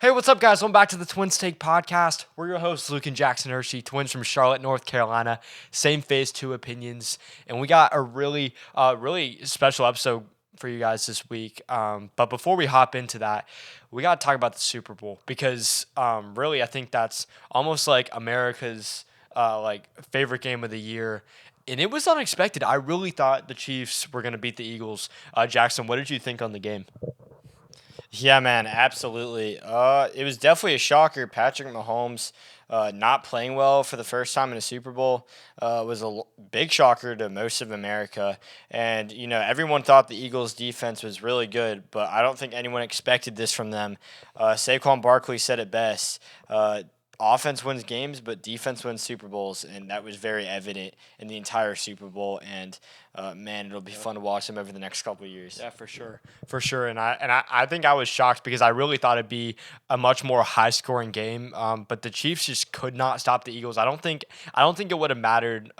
Hey, what's up, guys? Welcome back to the Twins Take Podcast. We're your hosts, Luke and Jackson Hershey, twins from Charlotte, North Carolina. Same face, two opinions, and we got a really special episode for you guys this week. But before we hop into that, we got to talk about the Super Bowl because really, I think that's almost like America's favorite game of the year. And it was unexpected. I really thought the Chiefs were going to beat the Eagles. Jackson, what did you think on the game? Yeah, man, absolutely. It was definitely a shocker. Patrick Mahomes not playing well for the first time in a Super Bowl was a big shocker to most of America. And, everyone thought the Eagles' defense was really good, but I don't think anyone expected this from them. Saquon Barkley said it best. Offense wins games, but defense wins Super Bowls, and that was very evident in the entire Super Bowl. And man, it'll be fun to watch them over the next couple of years. Yeah, for sure. And I think I was shocked because I really thought it'd be a much more high scoring game. But the Chiefs just could not stop the Eagles. I don't think it would have mattered.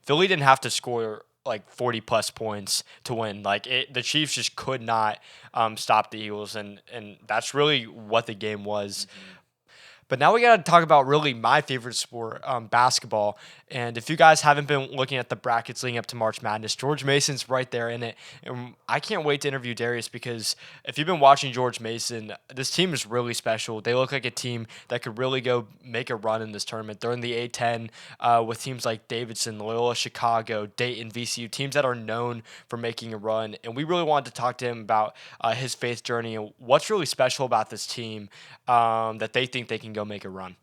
Philly didn't have to score like 40 plus points to win. The Chiefs just could not stop the Eagles, and that's really what the game was. But now we got to talk about really my favorite sport, basketball. And if you guys haven't been looking at the brackets leading up to March Madness, George Mason's right there in it. And I can't wait to interview Darius because if you've been watching George Mason, this team is really special. They look like a team that could really go make a run in this tournament. They're in the A10 with teams like Davidson, Loyola Chicago, Dayton, VCU, teams that are known for making a run. And we really wanted to talk to him about his faith journey and what's really special about this team that they think they can go make a run.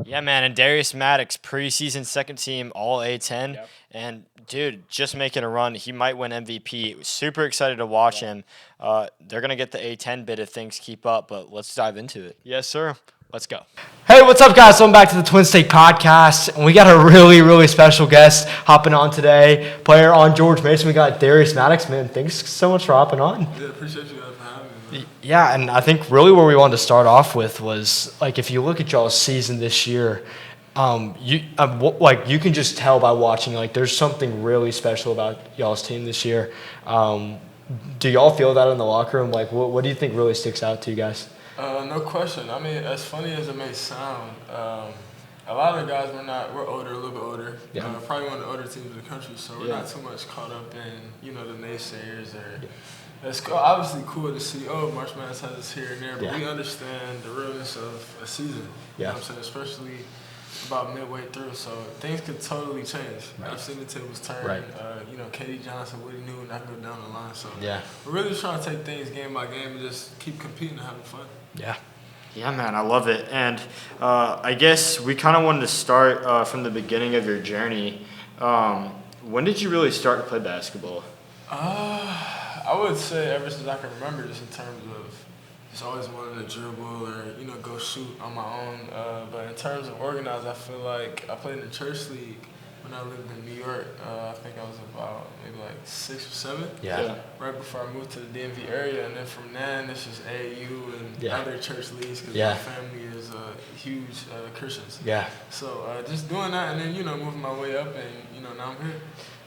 Yeah, man, and Darius Maddox, preseason second team, all A10. Yep. And, dude, just making a run. He might win MVP. Super excited to watch him. They're going to get the A10 bid if things keep up, but let's dive into it. Yes, sir. Let's go. Hey, what's up, guys? Welcome back to the Twin State Podcast. And we got a really special guest hopping on today. Player on George Mason. We got Darius Maddox. Man, thanks so much for hopping on. Yeah, appreciate you guys for having me, man. Yeah, and I think really where we wanted to start off with was, if you look at y'all's season this year, you can just tell by watching, there's something really special about y'all's team this year. Do y'all feel that in the locker room? What do you think really sticks out to you guys? No question. I mean, as funny as it may sound, a lot of the guys we're older, a little bit older. Yeah. Probably one of the older teams in the country, so we're not too much caught up in, the naysayers or. It's obviously cool to see, March Madness has us here and there, but we understand the realness of a season. You know what I'm saying? Especially about midway through, so things could totally change. Right. I've seen the tables turn. Right. Katie Johnson, Woody Newton, I can go down the line. So we're really just trying to take things game by game and just keep competing and having fun. Yeah. Yeah, man, I love it. And I guess we kind of wanted to start from the beginning of your journey. When did you really start to play basketball? I would say ever since I can remember, just in terms of just always wanting to dribble or, go shoot on my own. But in terms of organized, I feel like I played in the church league when I lived in New York. I think I was about maybe 6 or 7. Yeah. Right before I moved to the DMV area. And then from then, it's just AAU and other church leagues because my family is huge Christians. Yeah. So just doing that and then, moving my way up and, now I'm here.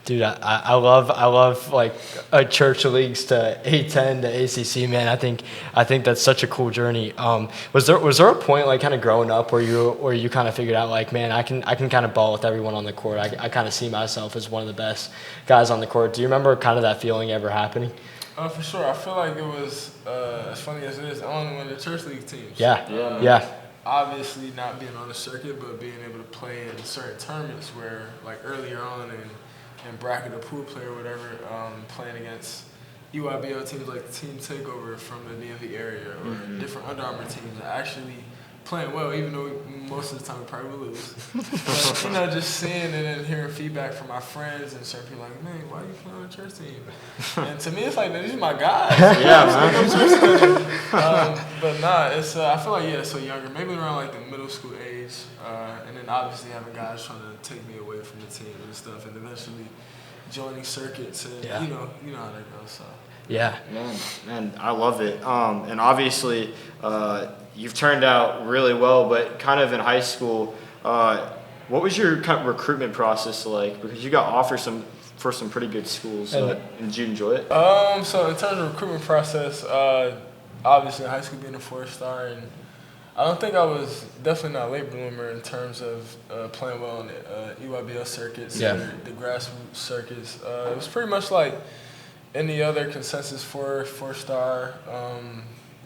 Dude, I love church leagues to A10 to ACC, man. I think that's such a cool journey. Was there a point kind of growing up where you kind of figured out man, I can kind of ball with everyone on the court. I kind of see myself as one of the best guys on the court. Do you remember kind of that feeling ever happening? For sure. I feel like it was as funny as it is. I only won the church league teams. Yeah. Obviously, not being on the circuit, but being able to play in certain tournaments where earlier on and bracket a pool player or whatever, playing against EYBL teams like the Team Takeover from the DMV area or different Under Armour teams are actually playing well, even though most of the time we probably will lose. But, just seeing and hearing feedback from my friends and certain people man, why are you playing on the church team? And to me, it's these are my guys. But nah, it's I feel so younger, maybe around the middle school age, and then obviously having guys trying to take me away from the team and stuff, and eventually joining circuits and you know how that goes. So. Yeah, man, I love it. And obviously, you've turned out really well. But kind of in high school, what was your kind of recruitment process like? Because you got offers for some pretty good schools. Did you enjoy it? So in terms of recruitment process, obviously in high school being a 4-star, and I don't think I was definitely not a late bloomer in terms of playing well on the EYBL circuits Yeah. or the grassroots circuits. It was pretty much like any other consensus 4-star.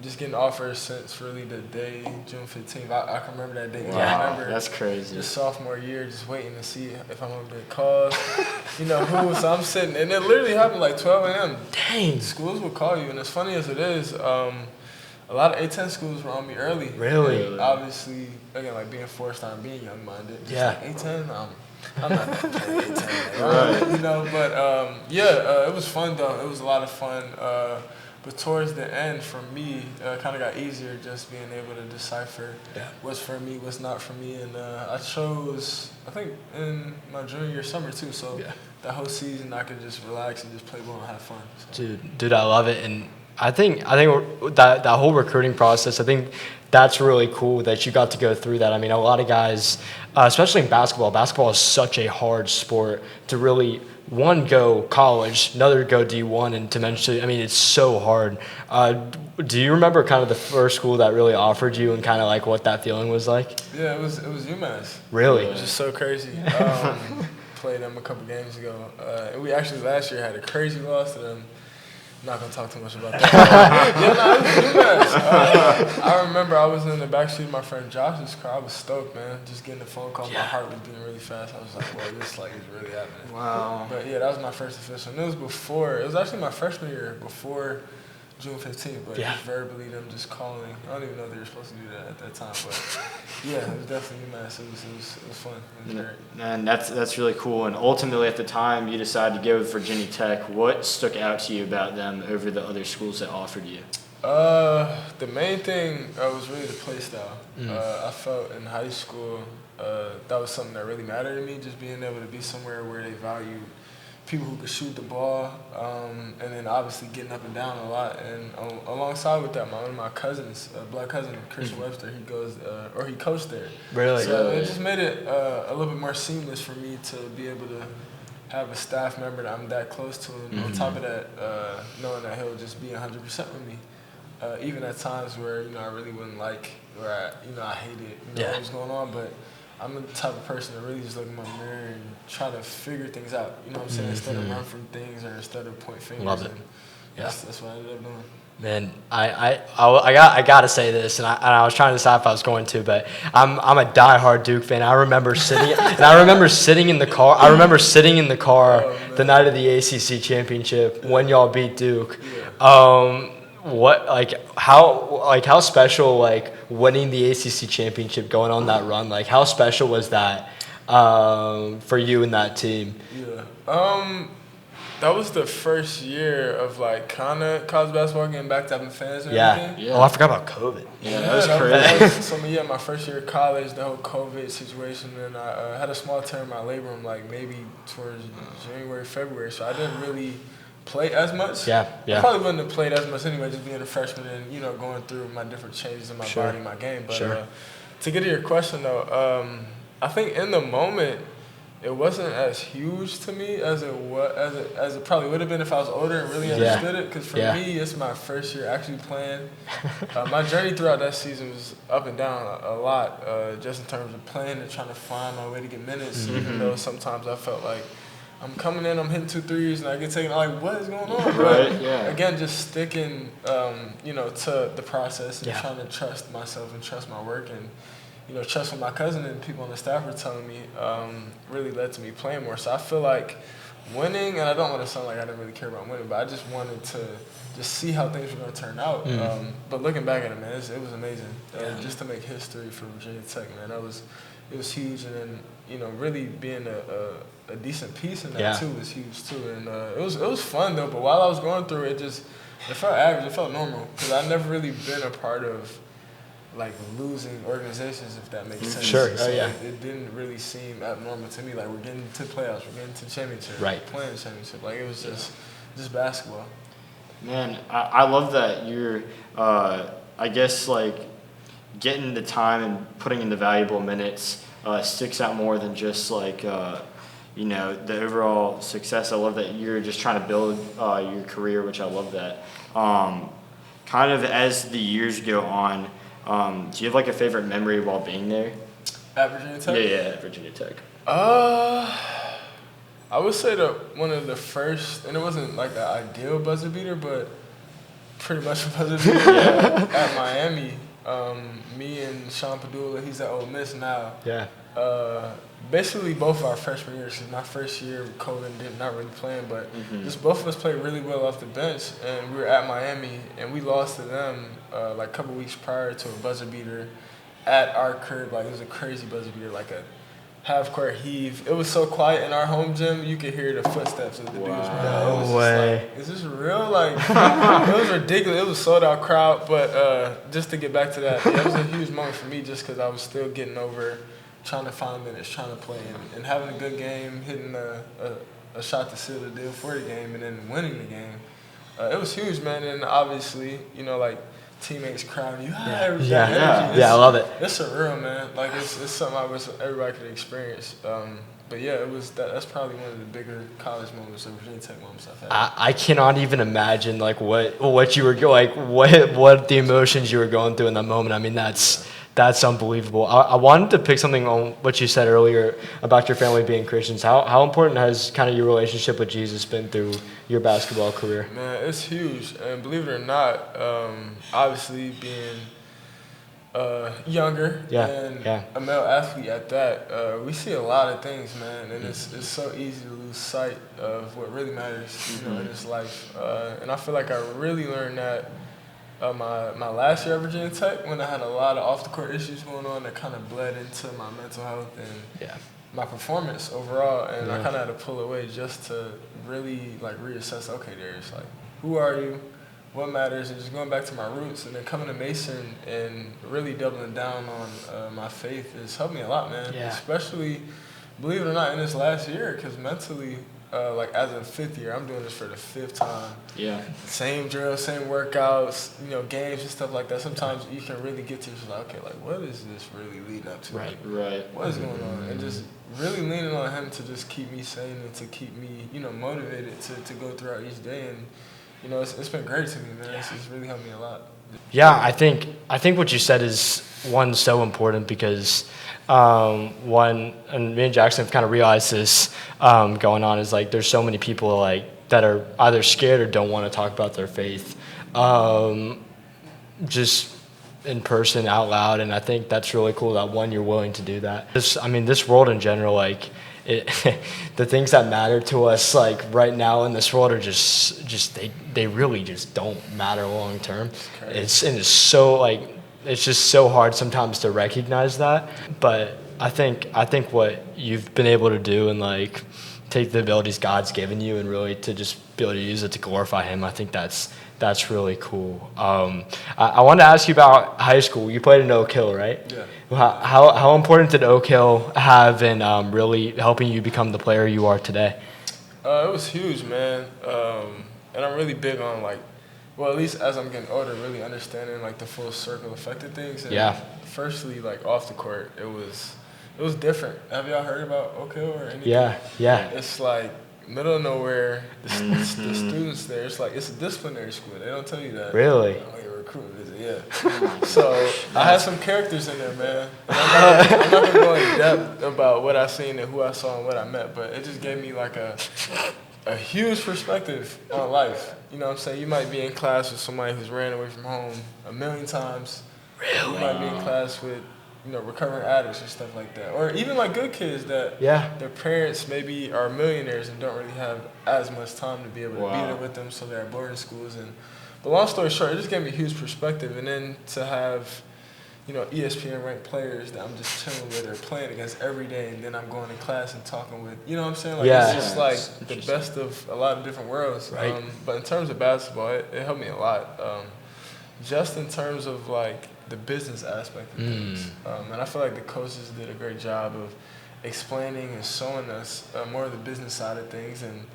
Just getting offers since really the day, June 15th. I can remember that day. Wow, I remember that's crazy. just sophomore year, just waiting to see if I'm going to get calls. You know who? So I'm sitting, and it literally happened like 12 a.m. Dang. Schools will call you, and as funny as it is, a lot of A10 schools were on me early. Really? And obviously, again, like being 4-star and being young-minded. Just Yeah. Like A10, I'm not going to play A10. Right. You know, but it was fun though. It was a lot of fun. But towards the end, for me, kind of got easier just being able to decipher what's for me, what's not for me. And I chose, I think, in my junior year summer too. So that whole season, I could just relax and just play ball and have fun. So. Dude, I love it. And I think that whole recruiting process, I think that's really cool that you got to go through that. I mean, a lot of guys, especially in basketball is such a hard sport to really – one, go college, another go D1, and to mention, I mean, it's so hard. Do you remember kind of the first school that really offered you and kind of like what that feeling was like? Yeah, it was UMass. Really? It was just so crazy. Played them a couple games ago. And we actually last year had a crazy loss to them. I'm not gonna talk too much about that. It was UMass. I remember I was in the backseat of my friend Josh's car. I was stoked, man. Just getting a phone call. My heart was beating really fast. I was like, "Well, this like is really happening." Wow. But yeah, that was my first official. And it was actually my freshman year before June 15th. But just verbally them just calling. I don't even know they were supposed to do that at that time. But yeah, it was definitely UMass. It was fun. It was great. And that's really cool. And ultimately, at the time, you decided to go with Virginia Tech. What stuck out to you about them over the other schools that offered you? The main thing was really the play style. I felt in high school that was something that really mattered to me, just being able to be somewhere where they value people who could shoot the ball, and then obviously getting up and down a lot. And alongside with that, one of my cousins, blood cousin, Christian Webster, he coached there. Really? So it just made it a little bit more seamless for me to be able to have a staff member that I'm that close to, and on top of that, knowing that he'll just be 100% with me. Even at times where, I really wouldn't like, or I hated, what was going on, but I'm the type of person that really just look in my mirror and try to figure things out. You know what I'm saying? Instead of run from things or instead of point fingers. Love it. And that's what I ended up doing. Man, I gotta say this, and I was trying to decide if I was going to, but I'm a diehard Duke fan. I remember sitting in the car. I remember sitting in the car the night of the ACC championship when y'all beat Duke. Yeah. How special winning the ACC championship, going on that run, how special was that for you and that team? Yeah. That was the first year of kind of college basketball getting back to having fans and everything. Yeah. Oh, I forgot about COVID. Yeah, that was crazy. My first year of college, the whole COVID situation, and I had a small tear in my labrum, maybe towards January, February. So I didn't really play as much. Yeah. I probably wouldn't have played as much anyway, just being a freshman and going through my different changes in my body, my game. But to get to your question though, I think in the moment it wasn't as huge to me as it probably would have been if I was older and really understood it. Because for me, it's my first year actually playing. My journey throughout that season was up and down a lot, just in terms of playing and trying to find my way to get minutes. Even though sometimes I felt like I'm coming in, I'm hitting 2 threes, and I get taken. I'm like, what is going on? But again, just sticking, to the process and trying to trust myself and trust my work and. Trust what my cousin and people on the staff were telling me really led to me playing more. So I feel like winning, and I don't want to sound like I didn't really care about winning, but I just wanted to just see how things were going to turn out. But looking back at it, man, it was amazing. Just to make history for Virginia Tech, man, it was huge. And then, really being a decent piece in that too was huge too. And it was fun though. But while I was going through it, it felt average. It felt normal because I've never really been a part of losing organizations, if that makes sense. Sure. So it didn't really seem abnormal to me. We're getting to playoffs, we're getting to championship, playing championship. It was just basketball. Man, I love that you're, I guess getting the time and putting in the valuable minutes sticks out more than just the overall success. I love that you're just trying to build your career, which I love that. kind of as the years go on, do you have like a favorite memory while being there? At Virginia Tech? Yeah, at Virginia Tech. I would say that one of the first, and it wasn't like the ideal buzzer beater, but pretty much a buzzer beater at Miami. Me and Sean Padula, he's at Ole Miss now. Yeah. Basically, both of our freshman years. Cause my first year, Colin not really playing, but just both of us played really well off the bench, and we were at Miami, and we lost to them like a couple weeks prior to a buzzer beater at our crib. Like, it was a crazy buzzer beater, like a half-court heave. It was so quiet in our home gym, you could hear the footsteps of the dudes. No way. Like, is this real? Like, it was ridiculous. It was a sold-out crowd, but just to get back to that, it was a huge moment for me just because I was still getting over trying to find minutes, trying to play, and having a good game, hitting a shot to seal the deal for the game, and then winning the game. It was huge, man, and obviously, you know, like, teammates crowding you. Yeah, I love it. It's surreal, man. Like, it's something I wish everybody could experience. But yeah, it was that's probably one of the bigger college moments, or Virginia Tech moments I've had. I cannot even imagine like what you were what the emotions you were going through in that moment. I mean, that's unbelievable. I wanted to pick something on what you said earlier about your family being Christians. How important has kind of your relationship with Jesus been through your basketball career? Man, it's huge. And believe it or not, obviously being younger and a male athlete at that, we see a lot of things, man. And it's so easy to lose sight of what really matters, you know, in this life. And I feel like I really learned that my last year at Virginia Tech, when I had a lot of off-the-court issues going on that kind of bled into my mental health and my performance overall, and I kind of had to pull away just to really like reassess. Okay, Darius, like, who are you? What matters? And just going back to my roots, and then coming to Mason and really doubling down on my faith has helped me a lot, man. Yeah. Especially, believe it or not, in this last year, because mentally. Like, as a fifth year, I'm doing this for the fifth time. Yeah. Same drills, same workouts, you know, games and stuff like that. Sometimes you can really get to just like, okay, like, what is this really leading up to? Right. Like, what is going on? And just really leaning on him to just keep me sane and to keep me, you know, motivated to go throughout each day. And, you know, it's been great to me, man. Yeah. It's really helped me a lot. Yeah, I think what you said is one so important because one, and me and Jackson have kind of realized this going on, is like there's so many people like that are either scared or don't want to talk about their faith just in person out loud, and I think that's really cool that one, you're willing to do that. This world in general, like the things that matter to us like right now in this world are just they really just don't matter long term. It's so like it's just so hard sometimes to recognize that. But I think what you've been able to do and like take the abilities God's given you and really to just be able to use it to glorify Him, I think that's really cool. I wanted to ask you about high school. You played in Oak Hill, right? Yeah. How important did Oak Hill have in really helping you become the player you are today? It was huge, man. And I'm really big on like, well, at least as I'm getting older, really understanding like the full circle effect of things. And firstly, like off the court, it was different. Have y'all heard about Oak Hill or anything? Yeah. It's like middle of nowhere. The students there, it's like it's a disciplinary school. They don't tell you that. Really? Oh, you're a recruit, is it? Yeah. So I had some characters in there, man. And I'm not gonna go in depth about what I seen and who I saw and what I met, but it just gave me like a huge perspective on life. You know what I'm saying? You might be in class with somebody who's ran away from home a million times. Really? You might be in class with, you know, recovering addicts and stuff like that. Or even like good kids that their parents maybe are millionaires and don't really have as much time to be able to be there with them, so they're at boarding schools. But long story short, it just gave me a huge perspective. And then to have, you know, ESPN ranked players that I'm just chilling with or playing against every day, and then I'm going to class and talking with, you know what I'm saying? Like, it's just like the best of a lot of different worlds. Right. But in terms of basketball, it helped me a lot. Just in terms of like the business aspect of things. And I feel like the coaches did a great job of explaining and showing us more of the business side of things. And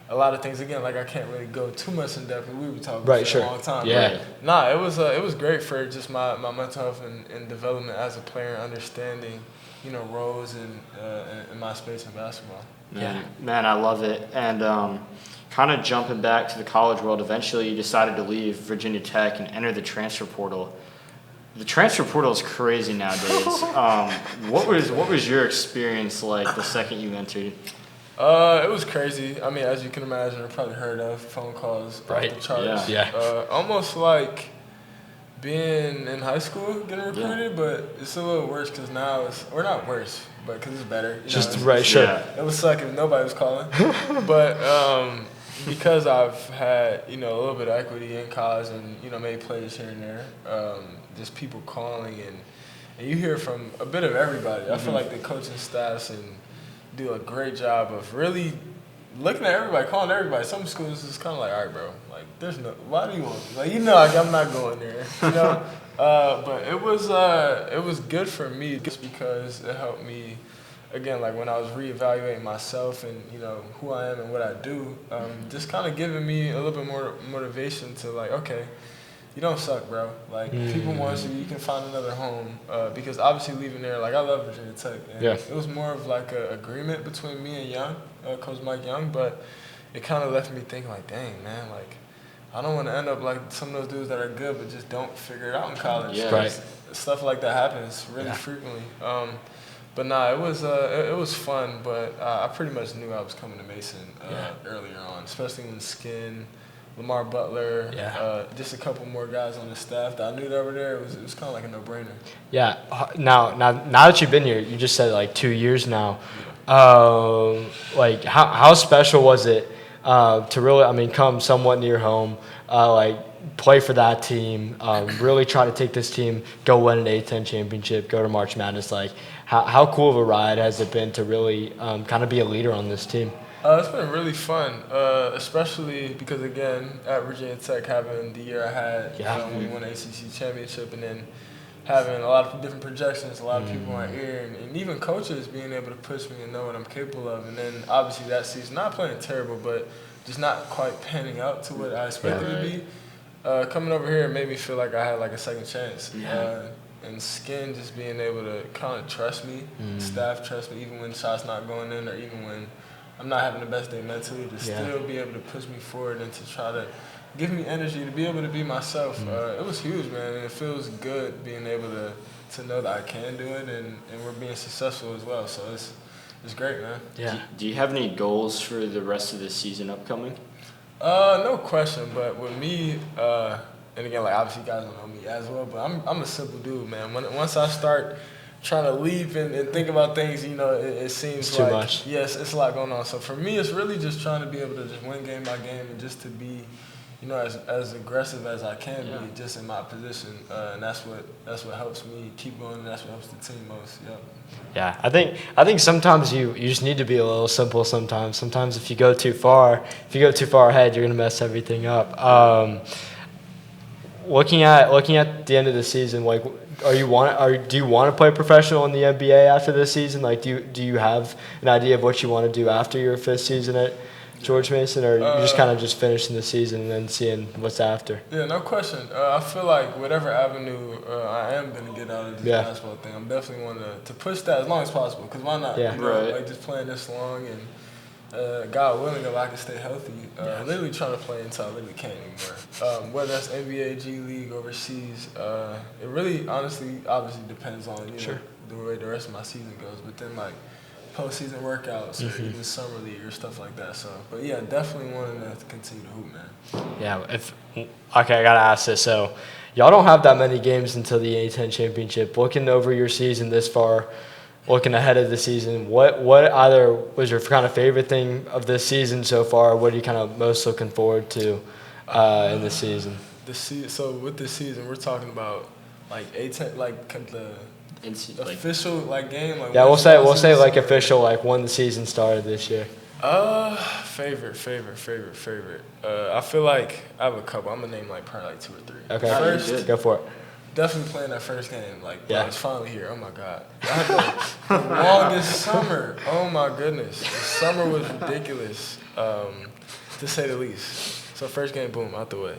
a lot of things. Again, like I can't really go too much in depth. We were talking Right, for sure. a long time. Yeah. But nah, it was great for just my mental health and development as a player, understanding, roles in my space in basketball. Man, I love it. And kind of jumping back to the college world, eventually you decided to leave Virginia Tech and enter the transfer portal. The transfer portal is crazy nowadays. What was your experience like the second you entered? It was crazy. I mean, as you can imagine, I've probably heard of phone calls off Right. the charts. Yeah. Almost like being in high school getting recruited, but it's a little worse because now we're not worse, but because it's better. Sure. It would suck if nobody was calling, but because I've had a little bit of equity in college and made plays here and there, just people calling and you hear from a bit of everybody. I feel like the coaching staffs do a great job of really looking at everybody, calling everybody. Some schools is kind of like, all right, bro, like why do you want me? Like like I'm not going there, But it was good for me just because it helped me. Again, like when I was reevaluating myself and who I am and what I do, just kind of giving me a little bit more motivation to like, okay, you don't suck, bro. Like people want you, you can find another home. Because obviously leaving there, like I love Virginia Tech, and it was more of like an agreement between me and Young, Coach Mike Young, but it kind of left me thinking like, dang man, like I don't want to end up like some of those dudes that are good but just don't figure it out in college. Yeah. Right. Stuff like that happens really frequently. But nah, it was fun. But I pretty much knew I was coming to Mason earlier on, especially when Skin, Lamar Butler, just a couple more guys on the staff that I knew that were there. It was kind of like a no-brainer. Yeah. Now that you've been here, you just said like 2 years now. Like how special was it to really, come somewhat near home, play for that team, really try to take this team, go win an A-10 championship, go to March Madness. Like, how cool of a ride has it been to really kind of be a leader on this team? It's been really fun, especially because, again, at Virginia Tech, having the year I had when we won the ACC championship, and then having a lot of different projections, a lot of people in my ear, and even coaches being able to push me and know what I'm capable of. And then, obviously, that season, not playing terrible, but just not quite panning out to what I expected to be. Coming over here made me feel like I had like a second chance. And Skin just being able to kind of trust me, staff trust me, even when shots not going in or even when I'm not having the best day mentally, to still be able to push me forward and to try to give me energy to be able to be myself. It was huge, man, and it feels good being able to know that I can do it and we're being successful as well. So it's great, man. Yeah. Do you have any goals for the rest of this season upcoming? No question, but with me, and again, like obviously you guys don't know me as well, but I'm a simple dude, man. Once I start trying to leap and think about things, it seems it's too much. Yes, it's a lot going on. So for me, it's really just trying to be able to just win game by game and just to be, as aggressive as I can be, just in my position, and that's what helps me keep going, and that's what helps the team most. Yeah. Yeah, I think sometimes you just need to be a little simple. Sometimes if you go too far ahead, you're gonna mess everything up. Looking at the end of the season, like, do you want to play professional in the NBA after this season? Like, do you have an idea of what you want to do after your fifth season at George Mason, or you just kind of just finishing the season and then seeing what's after? Yeah, no question. I feel like whatever avenue I am going to get out of this basketball thing, I'm definitely wanting to push that as long as possible. Because why not? Yeah. Like just playing this long and God willing, if I can stay healthy, literally trying to play until I literally can't anymore. Whether that's NBA, G League, overseas, it really, honestly, obviously depends on the way the rest of my season goes. But then like postseason workouts or even summer league or stuff like that. So, but yeah, definitely wanting to continue to hoop, man. Yeah. Okay, I gotta ask this. So, y'all don't have that many games until the A-10 championship. Looking over your season this far, looking ahead of the season, what either was your kind of favorite thing of this season so far? Or what are you kind of most looking forward to in the season? So with this season, we're talking about like A-10, like the official like game. Like we'll say like official, like when the season started this year. Favorite. I feel like I have a couple. I'm gonna name like probably like 2 or 3. Okay, first, go for it. Definitely playing that first game. Like, bro, it's finally here. Oh my God. I had the longest summer. Oh my goodness. The summer was ridiculous. to say the least. So first game, boom, out the way.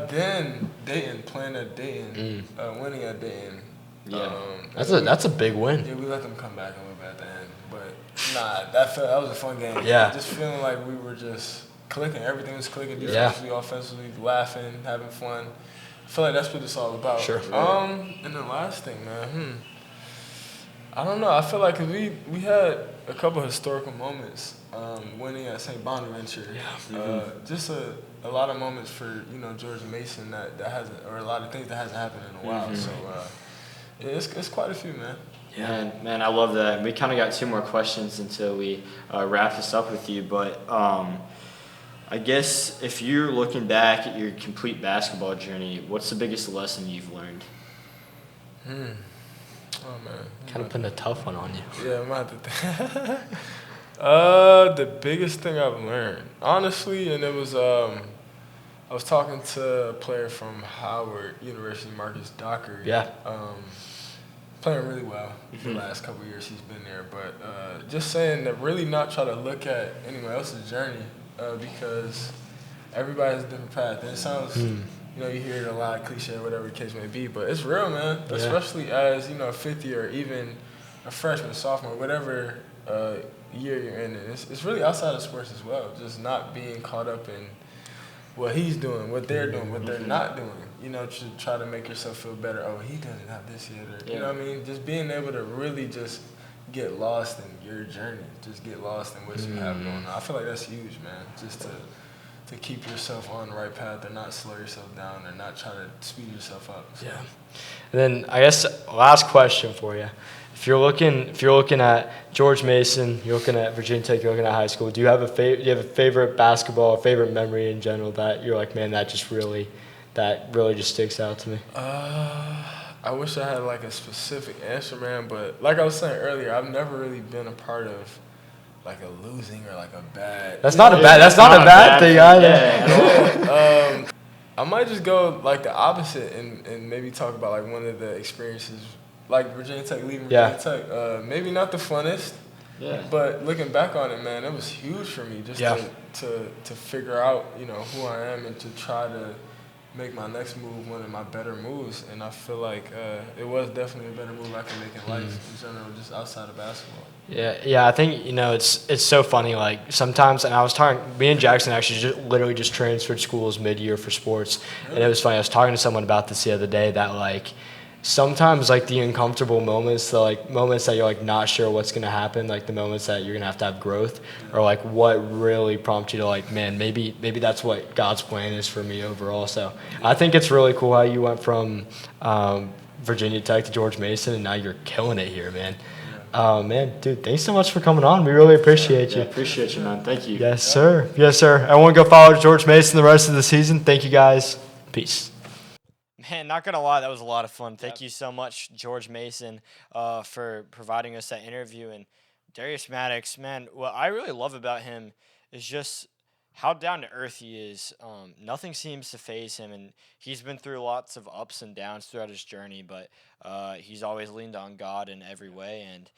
Then Dayton, playing at Dayton, winning at Dayton. Yeah. That's a big win. Yeah, we let them come back a little bit at the end, but nah, that was a fun game. Yeah. Just feeling like we were just clicking. Everything was clicking, Yeah. defensively, offensively, laughing, having fun. I feel like that's what it's all about. Sure. And the last thing, man. I don't know. I feel like 'cause we had a couple historical moments winning at St. Bonaventure. Yeah. Just a lot of moments for George Mason that hasn't, or a lot of things that hasn't happened in a while. So yeah, it's quite a few, man. Yeah, man, I love that. We kind of got two more questions until we wrap this up with you, but I guess if you're looking back at your complete basketball journey, what's the biggest lesson you've learned? Oh man. Kind of putting a tough one on you. Yeah, I'm about to the biggest thing I've learned, honestly, and it was I was talking to a player from Howard University, Marcus Docker. Yeah. Playing really well the last couple of years he's been there, but just saying to really not try to look at anyone else's journey because everybody has a different path. And it sounds, you hear it a lot, cliche, whatever the case may be, but it's real, man. Yeah. Especially as, a fifth year or even a freshman, sophomore, whatever year you're in. And it's really outside of sports as well, just not being caught up in what he's doing, what they're doing, what they're not doing. To try to make yourself feel better. Oh, he doesn't have this yet, or you know what I mean. Just being able to really just get lost in your journey, just get lost in what you have going on. I feel like that's huge, man. Just to keep yourself on the right path, and not slow yourself down, and not try to speed yourself up. So. Yeah. And then I guess last question for you. If you're looking at George Mason, you're looking at Virginia Tech, you're looking at high school. Do you have a favorite basketball, a favorite memory in general that you're like, man, that really just sticks out to me? I wish I had like a specific answer, man. But like I was saying earlier, I've never really been a part of like a losing or like a bad. That's not a bad thing either. Yeah. I might just go like the opposite and maybe talk about like one of the experiences, like Virginia Tech, leaving Virginia Tech. Maybe not the funnest, but looking back on it, man, it was huge for me just to figure out who I am and to try to make my next move one of my better moves. And I feel like it was definitely a better move I could make in life in general, just outside of basketball. Yeah. I think it's so funny. Like sometimes, and I was talking. Me and Jackson actually literally just transferred schools mid-year for sports, and it was funny. I was talking to someone about this the other day that like sometimes like the uncomfortable moments, the like moments that you're like not sure what's gonna happen, like the moments that you're gonna have to have growth, or like what really prompt you to like, man, maybe that's what God's plan is for me overall. So I think it's really cool how you went from Virginia Tech to George Mason, and now you're killing it here, man. Man, dude, thanks so much for coming on. We really appreciate you. Appreciate you, man. Thank you. Yes, sir. Yes, sir. I want to go follow George Mason the rest of the season. Thank you, guys. Peace. Man, not gonna lie, that was a lot of fun. Thank you so much, George Mason, for providing us that interview. And Darius Maddox, man, what I really love about him is just how down to earth he is. Nothing seems to faze him, and he's been through lots of ups and downs throughout his journey, but he's always leaned on God in every way, and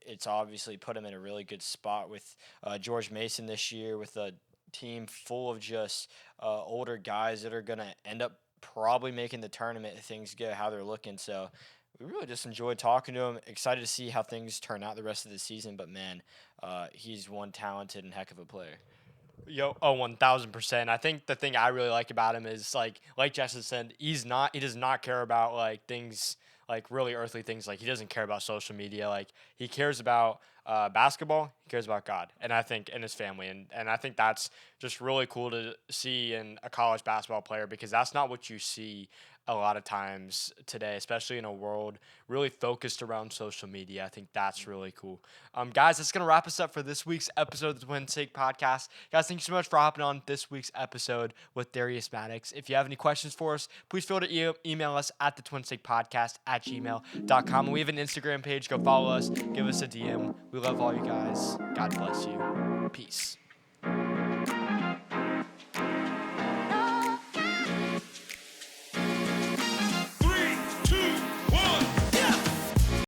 it's obviously put him in a really good spot with George Mason this year, with a team full of just older guys that are gonna end up probably making the tournament if things go how they're looking. So we really just enjoyed talking to him. Excited to see how things turn out the rest of the season. But man, he's one talented and heck of a player. 1,000%. I think the thing I really like about him is like Justin said, he does not care about like things like really earthly things. Like he doesn't care about social media. Like he cares about basketball. He cares about God, and I think in his family, and I think that's just really cool to see in a college basketball player, because that's not what you see a lot of times today, especially in a world really focused around social media. I think that's really cool. Guys, that's going to wrap us up for this week's episode of the Twin State Podcast. Guys, thank you so much for hopping on this week's episode with Darius Maddox. If you have any questions for us, please feel free to email us at thetwinstatepodcast@gmail.com. And we have an Instagram page. Go follow us. Give us a DM. We love all you guys. God bless you. Peace.